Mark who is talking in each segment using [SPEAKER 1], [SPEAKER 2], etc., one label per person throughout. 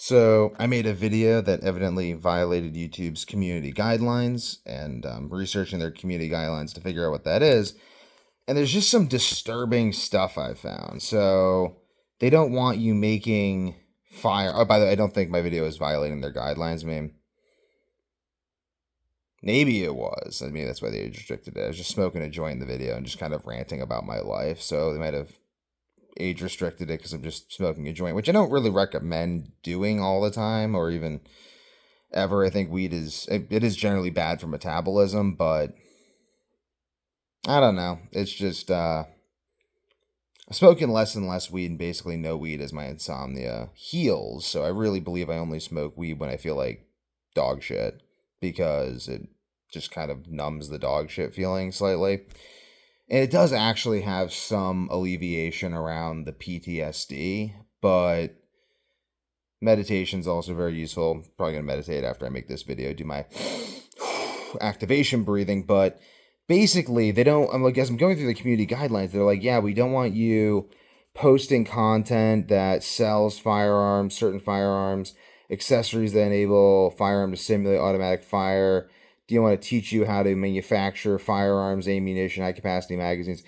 [SPEAKER 1] So I made a video that evidently violated YouTube's community guidelines, and I'm researching their community guidelines to figure out what that is. And there's just some disturbing stuff I found. So they don't want you making fire. Oh, by the way, I don't think my video is violating their guidelines. I mean, maybe it was. I mean, that's why they restricted it. I was just smoking a joint in the video and just kind of ranting about my life. So they might have age restricted it because I'm just smoking a joint, which I don't really recommend doing all the time or even ever. I think weed is generally bad for metabolism, but I don't know. It's just smoking less and less weed and basically no weed as my insomnia heals. So I really believe I only smoke weed when I feel like dog shit because it just kind of numbs the dog shit feeling slightly. And it does actually have some alleviation around the PTSD, but meditation is also very useful. Probably going to meditate after I make this video, do my activation breathing, but basically they don't, I'm like, as I'm going through the community guidelines, they're like, yeah, we don't want you posting content that sells firearms, certain firearms, accessories that enable firearm to simulate automatic fire. Do you want to teach you how to manufacture firearms, ammunition, high capacity magazines?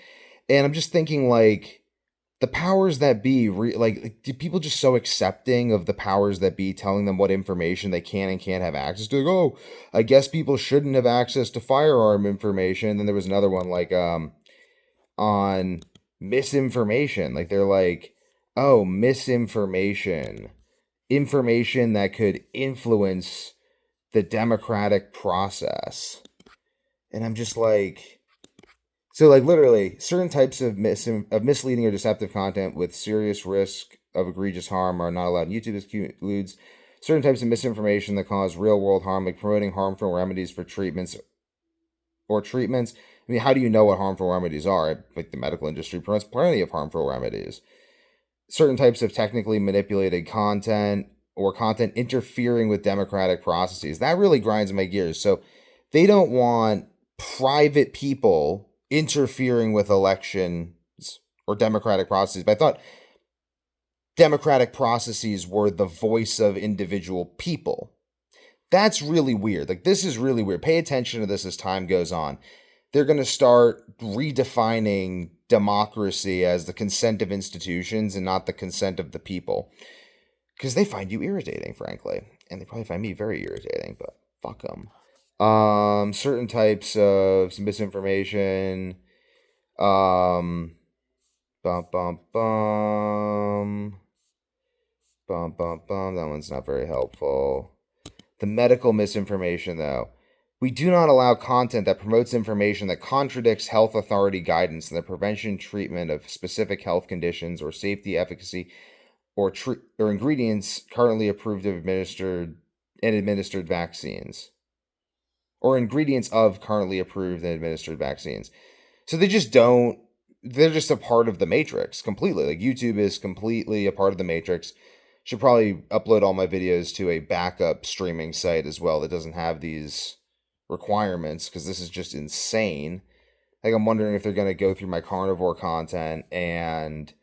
[SPEAKER 1] And I'm just thinking like the powers that be, like, do people just so accepting of the powers that be telling them what information they can and can't have access to? Like, oh, I guess people shouldn't have access to firearm information. And then there was another one like on misinformation. Like they're like, oh, misinformation, information that could influence the democratic process. And I'm just like, so like literally certain types of misleading or deceptive content with serious risk of egregious harm are not allowed. YouTube excludes certain types of misinformation that cause real world harm, like promoting harmful remedies for treatments or treatments. I mean, how do you know what harmful remedies are? Like the medical industry promotes plenty of harmful remedies. Certain types of technically manipulated content or content interfering with democratic processes. That really grinds my gears. So they don't want private people interfering with elections or democratic processes. But I thought democratic processes were the voice of individual people. That's really weird. Like, this is really weird. Pay attention to this as time goes on. They're going to start redefining democracy as the consent of institutions and not the consent of the people. Because they find you irritating, frankly. And they probably find me very irritating, but fuck them. Certain types of misinformation. Um, bum, bum, bum. Bum, bum, bum. That one's not very helpful. The medical misinformation, though. We do not allow content that promotes information that contradicts health authority guidance in the prevention, treatment of specific health conditions or safety, efficacy, or ingredients currently approved of administered vaccines, or ingredients of currently approved and administered vaccines. So they just don't. They're just a part of the matrix completely. Like YouTube is completely a part of the matrix. Should probably upload all my videos to a backup streaming site as well that doesn't have these requirements because this is just insane. Like I'm wondering if they're gonna go through my carnivore content and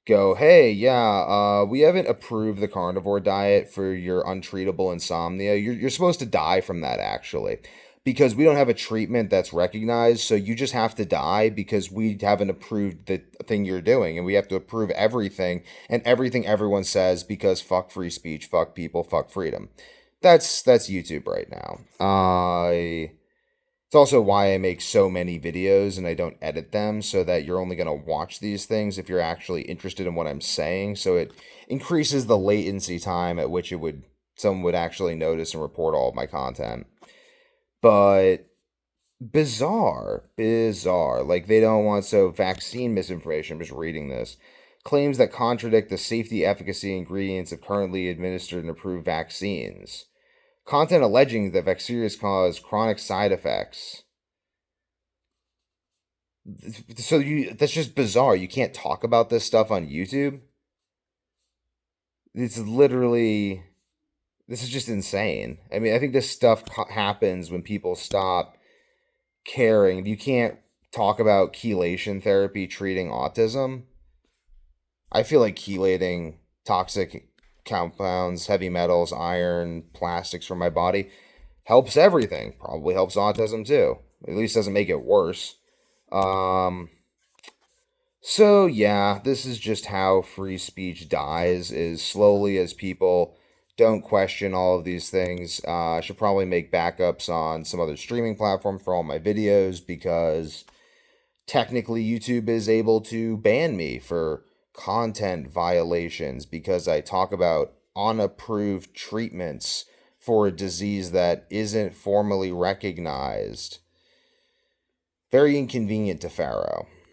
[SPEAKER 1] go, hey, yeah, we haven't approved the carnivore diet for your untreatable insomnia. You're supposed to die from that actually. Because we don't have a treatment that's recognized, so you just have to die because we haven't approved the thing you're doing, and we have to approve everything and everything everyone says because fuck free speech, fuck people, fuck freedom. That's YouTube right now. It's also why I make so many videos and I don't edit them so that you're only going to watch these things if you're actually interested in what I'm saying. So it increases the latency time at which someone would actually notice and report all of my content. But bizarre. Like they don't want vaccine misinformation. I'm just reading this. Claims that contradict the safety, efficacy, ingredients of currently administered and approved vaccines. Content alleging that vaccines cause chronic side effects. So that's just bizarre. You can't talk about this stuff on YouTube. It's literally this is just insane. I mean, I think this stuff happens when people stop caring. You can't talk about chelation therapy treating autism. I feel like chelating toxic compounds, heavy metals, iron, plastics from my body. Helps everything. Probably helps autism too. At least doesn't make it worse. Um, so yeah, this is just how free speech dies. Is slowly as people don't question all of these things. I should probably make backups on some other streaming platform for all my videos because technically YouTube is able to ban me for content violations because I talk about unapproved treatments for a disease that isn't formally recognized. Very inconvenient to Pharaoh.